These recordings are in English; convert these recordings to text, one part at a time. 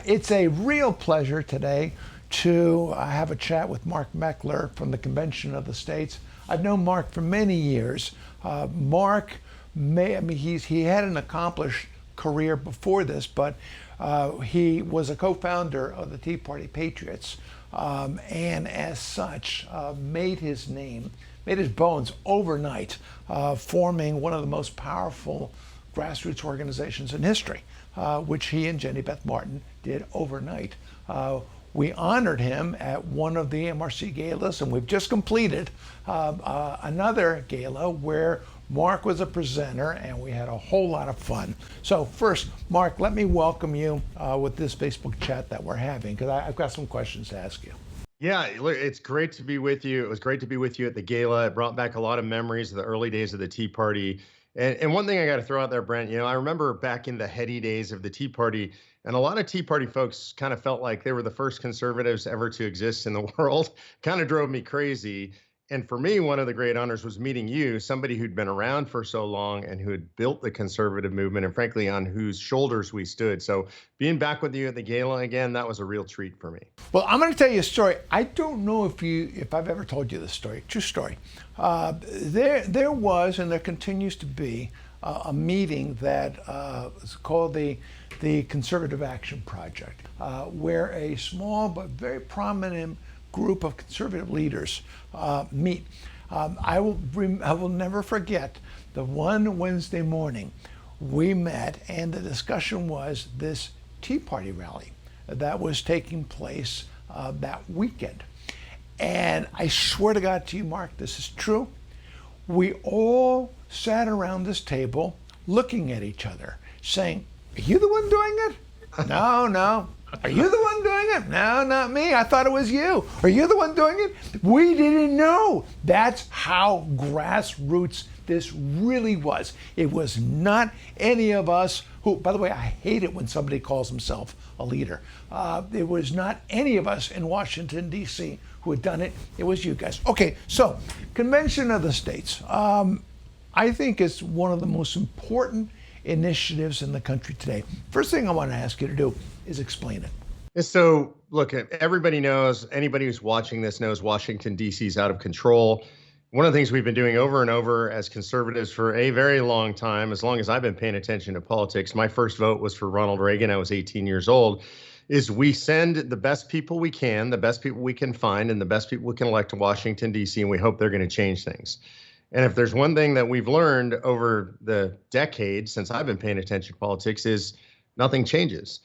It's a real pleasure today to have a chat with Mark Meckler from the Convention of the States. I've known Mark for many years. Mark, he had an accomplished career before this, but he was a co-founder of the Tea Party Patriots, and as such made his bones overnight, forming one of the most powerful grassroots organizations in history, which he and Jenny Beth Martin did overnight. We honored him at one of the MRC galas, and we've just completed another gala where Mark was a presenter, and we had a whole lot of fun. So first, Mark, let me welcome you with this Facebook chat that we're having, because I've got some questions to ask you. Yeah, it's great to be with you. It was great to be with you at the gala. It brought back a lot of memories of the early days of the Tea Party. And one thing I got to throw out there, Brent, I remember back in the heady days of the Tea Party, and a lot of Tea Party folks kind of felt like they were the first conservatives ever to exist in the world. Kind of drove me crazy. And for me, one of the great honors was meeting you, somebody who'd been around for so long and who had built the conservative movement, and frankly, on whose shoulders we stood. So being back with you at the gala again, that was a real treat for me. Well, I'm going to tell you a story. I don't know if I've ever told you this story. True story. There was, and there continues to be, a meeting that is called the Conservative Action Project, where a small but very prominent group of conservative leaders meet. I will never forget the one Wednesday morning we met, and the discussion was this Tea Party rally that was taking place that weekend. And I swear to God to you, Mark, this is true. We all sat around this table looking at each other saying, "Are you the one doing it?" No. Are you the one doing it? No, not me. I thought it was you. Are you the one doing it? We didn't know. That's how grassroots this really was. It was not any of us who, by the way, I hate it when somebody calls himself a leader. It was not any of us in Washington, D.C. who had done it. It was you guys. Okay, so Convention of the States. I think it's one of the most important initiatives in the country today. First thing I want to ask you to do is explain it. So look, everybody knows, anybody who's watching this knows Washington, D.C. is out of control. One of the things we've been doing over and over as conservatives for a very long time, as long as I've been paying attention to politics, my first vote was for Ronald Reagan. I was 18 years old, is we send the best people we can, the best people we can find, and the best people we can elect to Washington, D.C., and we hope they're going to change things. And if there's one thing that we've learned over the decades since I've been paying attention to politics is nothing changes.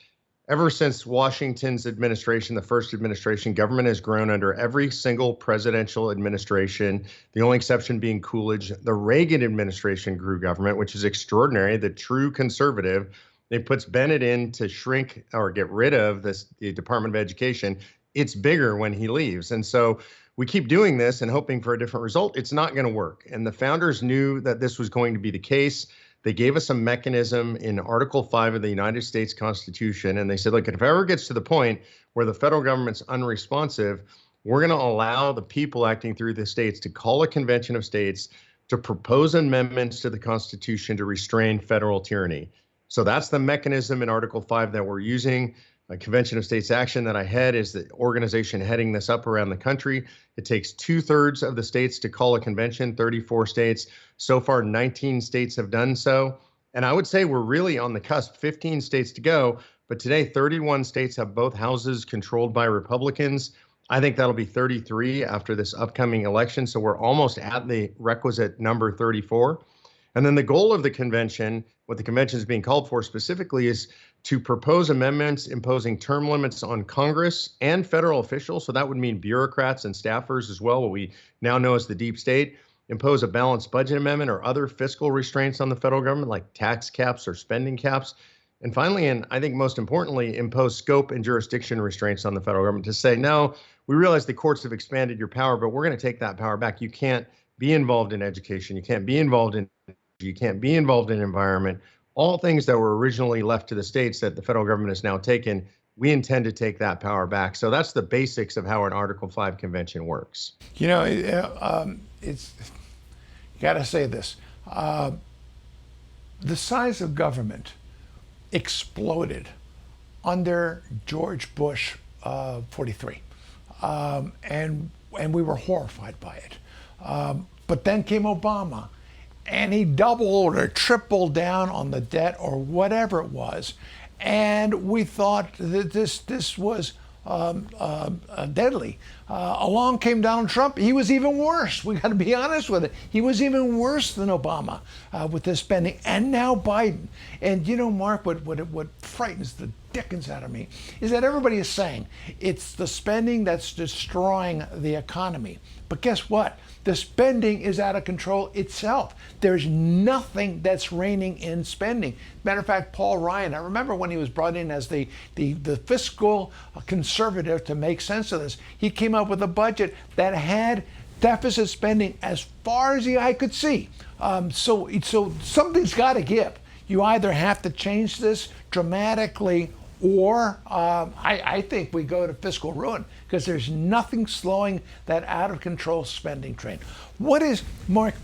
Ever since Washington's administration, the first administration, government has grown under every single presidential administration, the only exception being Coolidge. The Reagan administration grew government, which is extraordinary. The true conservative, it puts Bennett in to shrink or get rid of the Department of Education. It's bigger when he leaves. And so we keep doing this and hoping for a different result. It's not going to work. And the founders knew that this was going to be the case. They gave us a mechanism in Article 5 of the United States Constitution. And they said, look, if it ever gets to the point where the federal government's unresponsive, we're going to allow the people acting through the states to call a convention of states to propose amendments to the Constitution to restrain federal tyranny. So that's the mechanism in Article 5 that we're using. A Convention of States Action that I head is the organization heading this up around the country. It takes 2/3 of the states to call a convention, 34 states. So far, 19 states have done so. And I would say we're really on the cusp, 15 states to go. But today, 31 states have both houses controlled by Republicans. I think that'll be 33 after this upcoming election. So we're almost at the requisite number 34. And then the goal of the convention, what the convention is being called for specifically, is to propose amendments imposing term limits on Congress and federal officials. So that would mean bureaucrats and staffers as well, what we now know as the deep state, impose a balanced budget amendment or other fiscal restraints on the federal government, like tax caps or spending caps. And finally, and I think most importantly, impose scope and jurisdiction restraints on the federal government to say, no, we realize the courts have expanded your power, but we're going to take that power back. You can't be involved in education. You can't be involved in you can't be involved in environment. All things that were originally left to the states that the federal government has now taken, we intend to take that power back. So that's the basics of how an Article 5 convention works. You know, it's, you got to say this. The size of government exploded under George Bush 43, and we were horrified by it. But then came Obama, and he doubled or tripled down on the debt or whatever it was, and we thought that this was deadly. Along came Donald Trump. He was even worse. We got to be honest with it. He was even worse than Obama with this spending. And now Biden. And you know, Mark, what frightens the dickens out of me is that everybody is saying it's the spending that's destroying the economy. But guess what? The spending is out of control itself. There's nothing that's reining in spending. Matter of fact, Paul Ryan, I remember when he was brought in as the fiscal conservative to make sense of this, he came up with a budget that had deficit spending as far as the eye could see. So something's got to give. You either have to change this dramatically, or I think we go to fiscal ruin, because there's nothing slowing that out of control spending train. What is, Mark,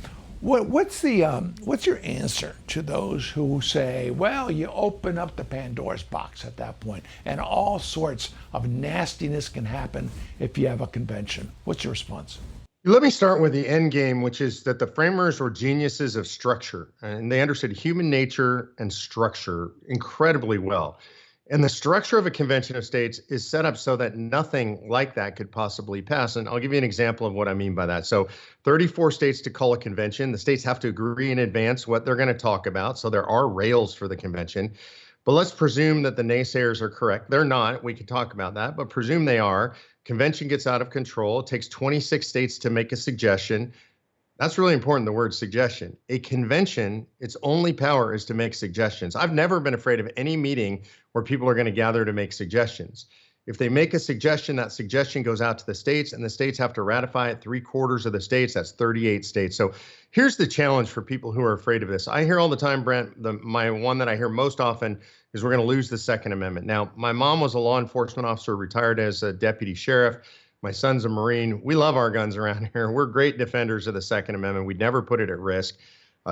what's your answer to those who say, well, you open up the Pandora's box at that point and all sorts of nastiness can happen if you have a convention? What's your response? Let me start with the end game, which is that the framers were geniuses of structure, and they understood human nature and structure incredibly well. And the structure of a convention of states is set up so that nothing like that could possibly pass. And I'll give you an example of what I mean by that. So 34 states to call a convention. The states have to agree in advance what they're going to talk about. So there are rails for the convention. But let's presume that the naysayers are correct. They're not. We could talk about that, but presume they are. Convention gets out of control. It takes 26 states to make a suggestion. That's really important, the word suggestion. A convention, its only power is to make suggestions. I've never been afraid of any meeting where people are going to gather to make suggestions. If they make a suggestion, that suggestion goes out to the states, and the states have to ratify it. 3/4 of the states, that's 38 states. So here's the challenge for people who are afraid of this. I hear all the time, Brent, my one that I hear most often is we're going to lose the Second Amendment. Now, my mom was a law enforcement officer, retired as a deputy sheriff. My son's a Marine. We love our guns around here. We're great defenders of the Second Amendment. We'd never put it at risk.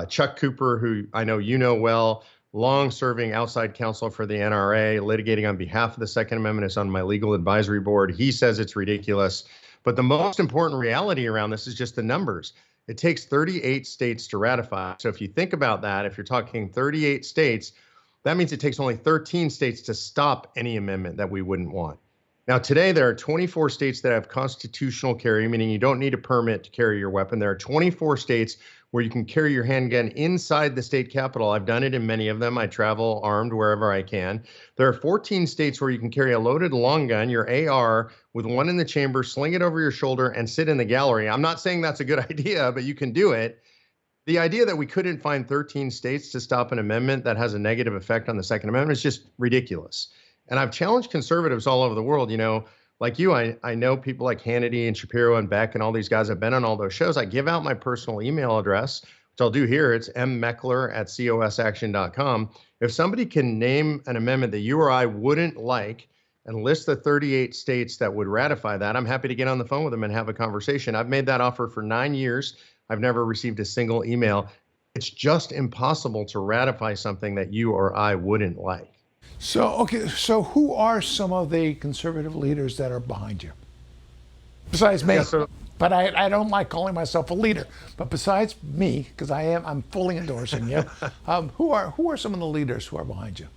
Chuck Cooper, who I know you know well, long-serving outside counsel for the NRA, litigating on behalf of the Second Amendment, is on my legal advisory board. He says it's ridiculous. But the most important reality around this is just the numbers. It takes 38 states to ratify. So if you think about that, if you're talking 38 states, that means it takes only 13 states to stop any amendment that we wouldn't want. Now, today, there are 24 states that have constitutional carry, meaning you don't need a permit to carry your weapon. There are 24 states where you can carry your handgun inside the state capitol. I've done it in many of them. I travel armed wherever I can. There are 14 states where you can carry a loaded long gun, your AR, with one in the chamber, sling it over your shoulder, and sit in the gallery. I'm not saying that's a good idea, but you can do it. The idea that we couldn't find 13 states to stop an amendment that has a negative effect on the Second Amendment is just ridiculous. And I've challenged conservatives all over the world, you know, like you, I know people like Hannity and Shapiro and Beck and all these guys have been on all those shows. I give out my personal email address, which I'll do here. It's mmeckler@cosaction.com. If somebody can name an amendment that you or I wouldn't like and list the 38 states that would ratify that, I'm happy to get on the phone with them and have a conversation. I've made that offer for 9 years. I've never received a single email. It's just impossible to ratify something that you or I wouldn't like. So who are some of the conservative leaders that are behind you? Besides me, but I don't like calling myself a leader. But besides me, because I'm fully endorsing you. Who are some of the leaders who are behind you?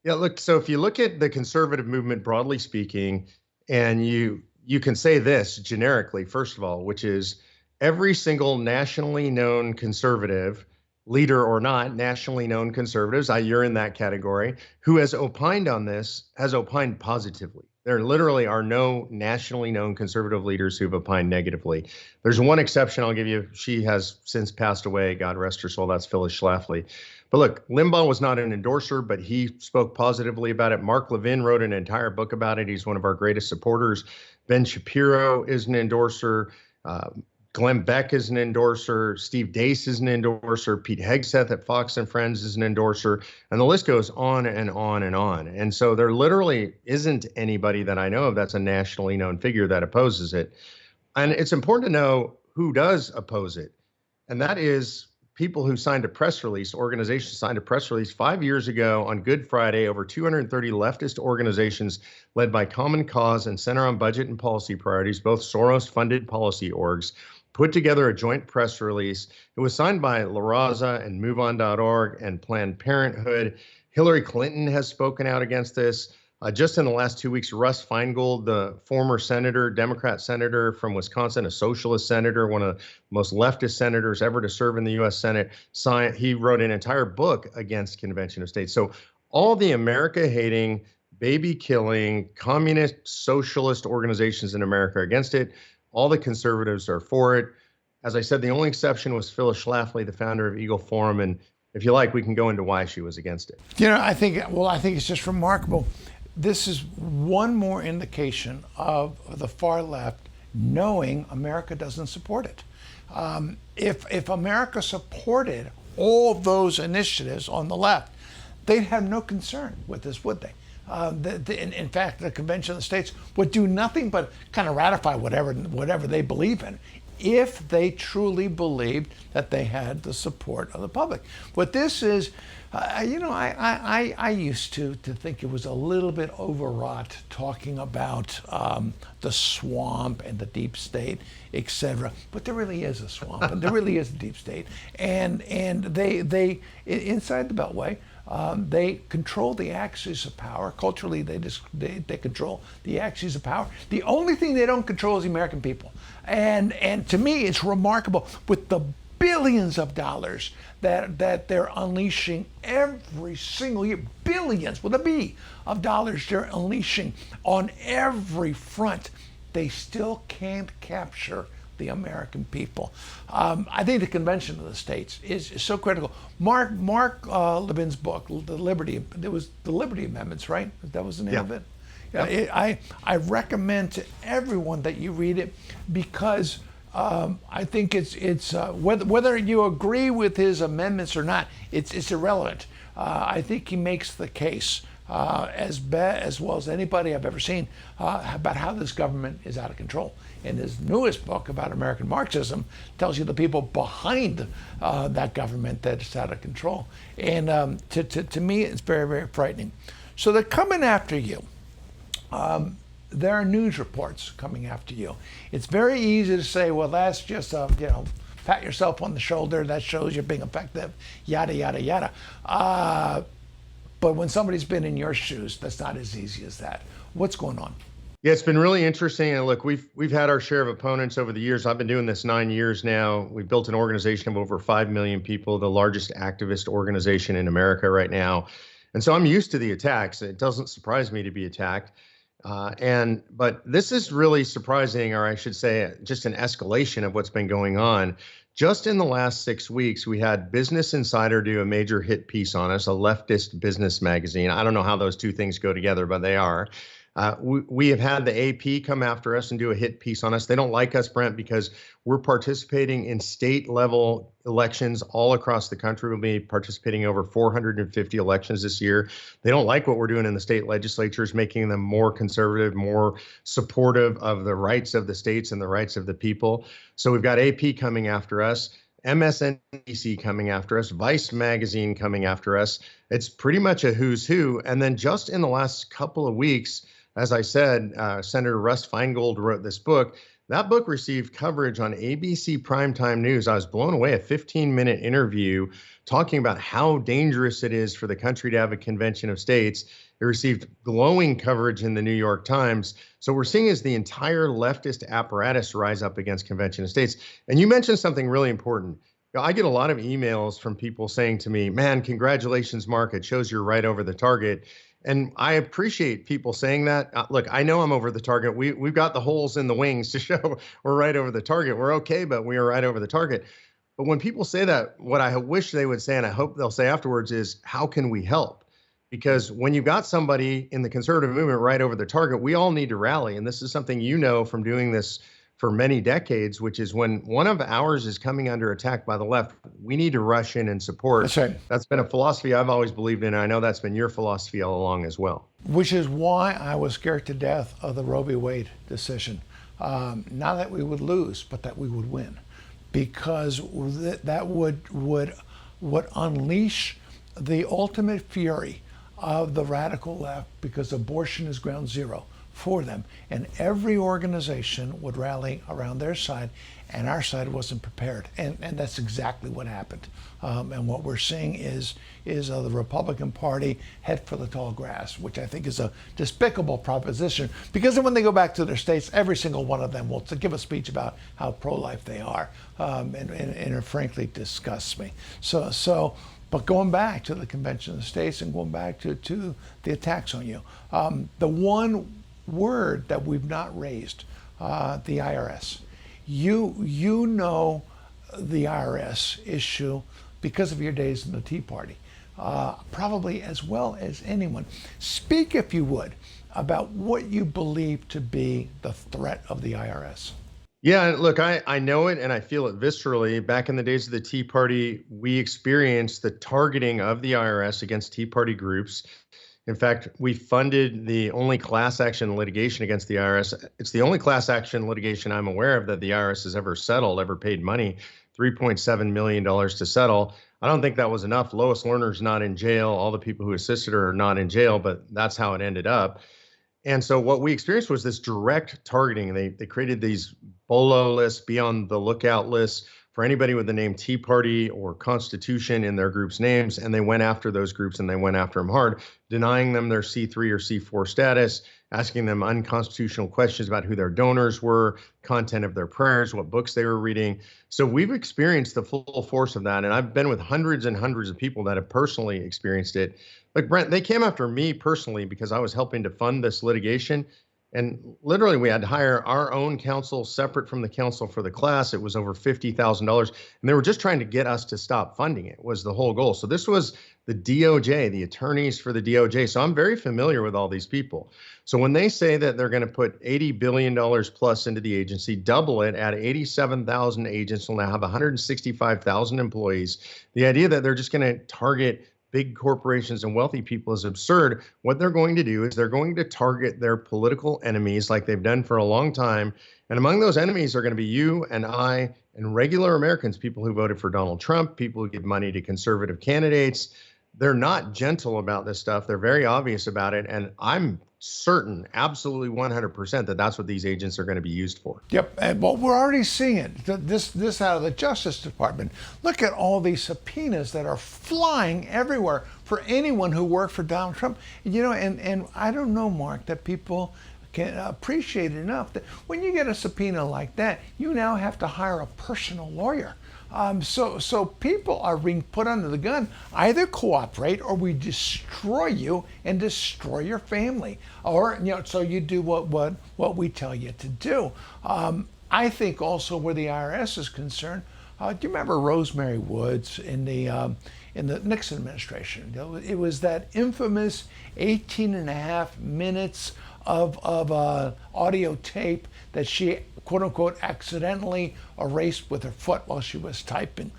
Yeah, look. So if you look at the conservative movement broadly speaking, and you can say this generically, first of all, which is every single nationally known conservative, leader or not, nationally known conservatives, you're in that category, who has opined on this, has opined positively. There literally are no nationally known conservative leaders who've opined negatively. There's one exception I'll give you. She has since passed away, God rest her soul, that's Phyllis Schlafly. But look, Limbaugh was not an endorser, but he spoke positively about it. Mark Levin wrote an entire book about it. He's one of our greatest supporters. Ben Shapiro is an endorser. Glenn Beck is an endorser. Steve Deace is an endorser. Pete Hegseth at Fox and Friends is an endorser. And the list goes on and on and on. And so there literally isn't anybody that I know of that's a nationally known figure that opposes it. And it's important to know who does oppose it. And that is people who signed a press release, organizations signed a press release 5 years ago on Good Friday. Over 230 leftist organizations led by Common Cause and Center on Budget and Policy Priorities, both Soros-funded policy orgs, put together a joint press release. It was signed by La Raza and MoveOn.org and Planned Parenthood. Hillary Clinton has spoken out against this. Just in the last 2 weeks, Russ Feingold, the former senator, Democrat senator from Wisconsin, a socialist senator, one of the most leftist senators ever to serve in the U.S. Senate, he wrote an entire book against Convention of States. So all the America-hating, baby-killing, communist, socialist organizations in America are against it. All the conservatives are for it. As I said, the only exception was Phyllis Schlafly, the founder of Eagle Forum, and if you like, we can go into why she was against it. I think it's just remarkable. This is one more indication of the far left knowing America doesn't support it. If America supported all those initiatives on the left, they'd have no concern with this, would they? In fact, the Convention of the States would do nothing but kind of ratify whatever they believe in, if they truly believed that they had the support of the public. What this is, I used to think it was a little bit overwrought talking about the swamp and the deep state, etc. But there really is a swamp, and there really is a deep state, and they inside the Beltway. They control the axis of power. Culturally, they control the axis of power. The only thing they don't control is the American people. And to me, it's remarkable with the billions of dollars that they're unleashing every single year. Billions with a B of dollars they're unleashing on every front. They still can't capture the American people. I think the Convention of the States is so critical. Mark Levin's book, it was the Liberty Amendments, right? That was the name of it. Yeah. I recommend to everyone that you read it, because I think it's whether you agree with his amendments or not, it's irrelevant. I think he makes the case as well as anybody I've ever seen about how this government is out of control. And his newest book about American Marxism tells you the people behind that government that is out of control. And to me, it's very, very frightening. So they're coming after you. There are news reports coming after you. It's very easy to say, well, that's just pat yourself on the shoulder. That shows you're being effective. Yada yada yada. But when somebody's been in your shoes, that's not as easy as that. What's going on? Yeah, it's been really interesting. And look, we've had our share of opponents over the years. I've been doing this 9 years now. We've built an organization of over 5 million people, the largest activist organization in America right now. And so I'm used to the attacks. It doesn't surprise me to be attacked. But this is really surprising, or I should say, just an escalation of what's been going on. Just in the last 6 weeks, we had Business Insider do a major hit piece on us, a leftist business magazine. I don't know how those two things go together, but they are. We have had the AP come after us and do a hit piece on us. They don't like us, Brent, because we're participating in state level elections all across the country. We'll be participating in over 450 elections this year. They don't like what we're doing in the state legislatures, making them more conservative, more supportive of the rights of the states and the rights of the people. So we've got AP coming after us, MSNBC coming after us, Vice Magazine coming after us. It's pretty much a who's who. And then just in the last couple of weeks, as I said, Senator Russ Feingold wrote this book. That book received coverage on ABC Primetime News. I was blown away, a 15-minute interview talking about how dangerous it is for the country to have a convention of states. It received glowing coverage in the New York Times. So we're seeing as the entire leftist apparatus rise up against convention of states. And you mentioned something really important. I get a lot of emails from people saying to me, man, congratulations, Mark. It shows you're right over the target. And I appreciate people saying that. Look, I know I'm over the target. We've got the holes in the wings to show we're right over the target. We're okay, but we are right over the target. But when people say that, what I wish they would say, and I hope they'll say afterwards, is how can we help? Because when you've got somebody in the conservative movement right over the target, we all need to rally. And this is something you know from doing this for many decades, which is when one of ours is coming under attack by the left, we need to rush in and support. That's right. That's been a philosophy I've always believed in. I know that's been your philosophy all along as well. Which is why I was scared to death of the Roe v. Wade decision. Not that we would lose, but that we would win. because that would unleash the ultimate fury of the radical left, because abortion is ground zero for them, and every organization would rally around their side, and our side wasn't prepared, and that's exactly what happened. And what we're seeing is the Republican Party head for the tall grass, which I think is a despicable proposition, because then when they go back to their states, every single one of them will give a speech about how pro-life they are, and it frankly disgusts me. But going back to the Convention of the States and going back to the attacks on you, the one word that we've not raised, the IRS. You know the IRS issue because of your days in the Tea Party, probably as well as anyone. Speak, if you would, about what you believe to be the threat of the IRS. Yeah, look, I know it and I feel it viscerally. Back in the days of the Tea Party, we experienced the targeting of the IRS against Tea Party groups. In fact, we funded the only class action litigation against the IRS. It's the only class action litigation I'm aware of that the IRS has ever settled, ever paid money, $3.7 million to settle. I don't think that was enough. Lois Lerner's not in jail. All the people who assisted her are not in jail, but that's how it ended up. And so what we experienced was this direct targeting. They created these BOLO lists, be on the lookout lists, for anybody with the name Tea Party or Constitution in their group's names, and they went after those groups and they went after them hard, denying them their C3 or C4 status, asking them unconstitutional questions about who their donors were, content of their prayers, what books they were reading. So we've experienced the full force of that, and I've been with hundreds and hundreds of people that have personally experienced it. Like Brent, they came after me personally because I was helping to fund this litigation. And literally, we had to hire our own counsel separate from the counsel for the class. It was over $50,000. And they were just trying to get us to stop funding it, was the whole goal. So this was the DOJ, the attorneys for the DOJ. So I'm very familiar with all these people. So when they say that they're going to put $80 billion plus into the agency, double it, add 87,000 agents, will now have 165,000 employees, the idea that they're just going to target big corporations and wealthy people is absurd. What they're going to do is they're going to target their political enemies like they've done for a long time. And among those enemies are going to be you and I and regular Americans, people who voted for Donald Trump, people who give money to conservative candidates. They're not gentle about this stuff. They're very obvious about it. And I'm certain, absolutely 100%, that that's what these agents are going to be used for. Yep, and well, we're already seeing it. This out of the Justice Department. Look at all these subpoenas that are flying everywhere for anyone who worked for Donald Trump. You know, and I don't know, Mark, that people can appreciate it enough that when you get a subpoena like that, you now have to hire a personal lawyer. So people are being put under the gun. Either cooperate or we destroy you and destroy your family. Or, you know, so you do what we tell you to do. I think also where the IRS is concerned, do you remember Rosemary Woods in the Nixon administration? It was that infamous 18 and a half minutes of audio tape that she, quote unquote, accidentally erased with her foot while she was typing.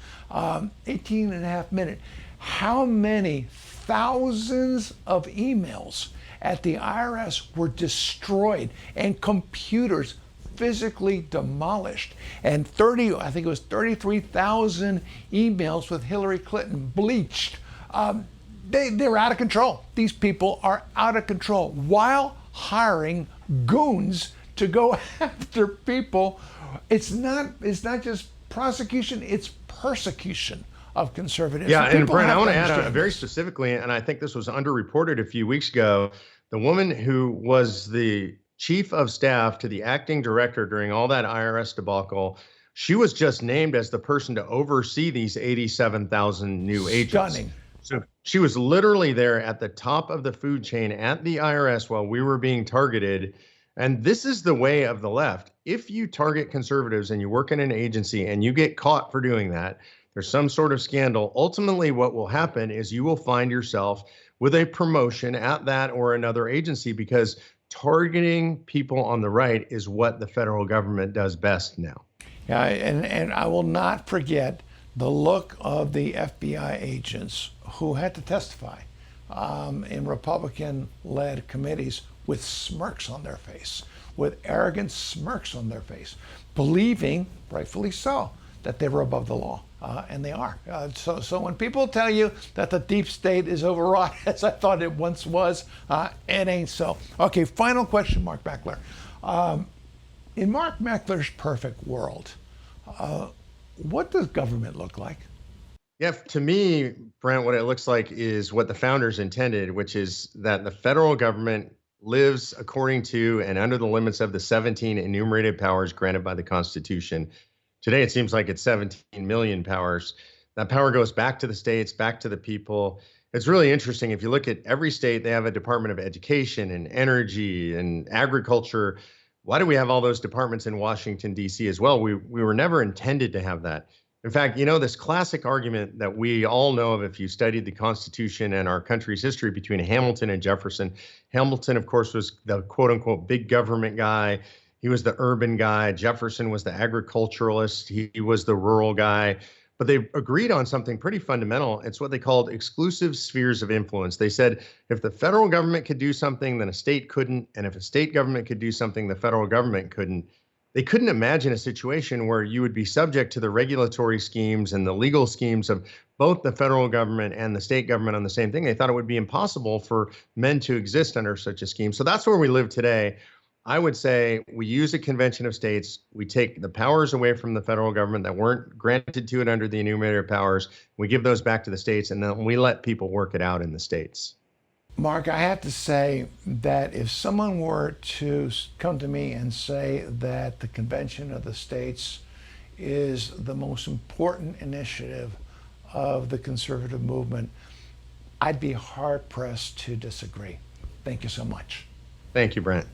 18 and a half minutes. How many thousands of emails at the IRS were destroyed and computers physically demolished? And I think it was 33,000 emails with Hillary Clinton bleached. They're out of control. These people are out of control while hiring goons to go after people. It's not just prosecution, it's persecution of conservatives. Yeah, and Brent, I want to add understand very specifically, and I think this was underreported a few weeks ago, the woman who was the chief of staff to the acting director during all that IRS debacle, she was just named as the person to oversee these 87,000 new agents. Stunning. So she was literally there at the top of the food chain at the IRS while we were being targeted. And this is the way of the left. If you target conservatives and you work in an agency and you get caught for doing that, there's some sort of scandal. Ultimately, what will happen is you will find yourself with a promotion at that or another agency, because targeting people on the right is what the federal government does best now. Yeah, and I will not forget the look of the FBI agents who had to testify in Republican-led committees with smirks on their face, with arrogant smirks on their face, believing, rightfully so, that they were above the law, and they are. So when people tell you that the deep state is overwrought, as I thought it once was, it ain't so. Okay, final question, Mark Meckler. In Mark Meckler's perfect world, what does government look like? Yeah, to me, Brent, what it looks like is what the founders intended, which is that the federal government lives according to and under the limits of the 17 enumerated powers granted by the Constitution. Today, it seems like it's 17 million powers. That power goes back to the states, back to the people. It's really interesting. If you look at every state, they have a Department of Education and Energy and Agriculture. Why do we have all those departments in Washington, D.C. as well? We were never intended to have that. In fact, this classic argument that we all know of if you studied the Constitution and our country's history between Hamilton and Jefferson. Hamilton, of course, was the quote unquote big government guy. He was the urban guy. Jefferson was the agriculturalist. He was the rural guy. But they agreed on something pretty fundamental. It's what they called exclusive spheres of influence. They said if the federal government could do something, then a state couldn't. And if a state government could do something, the federal government couldn't. They couldn't imagine a situation where you would be subject to the regulatory schemes and the legal schemes of both the federal government and the state government on the same thing. They thought it would be impossible for men to exist under such a scheme. So that's where we live today. I would say we use a convention of states. We take the powers away from the federal government that weren't granted to it under the enumerated powers. We give those back to the states, and then we let people work it out in the states. Mark, I have to say that if someone were to come to me and say that the Convention of the States is the most important initiative of the conservative movement, I'd be hard-pressed to disagree. Thank you so much. Thank you, Brent.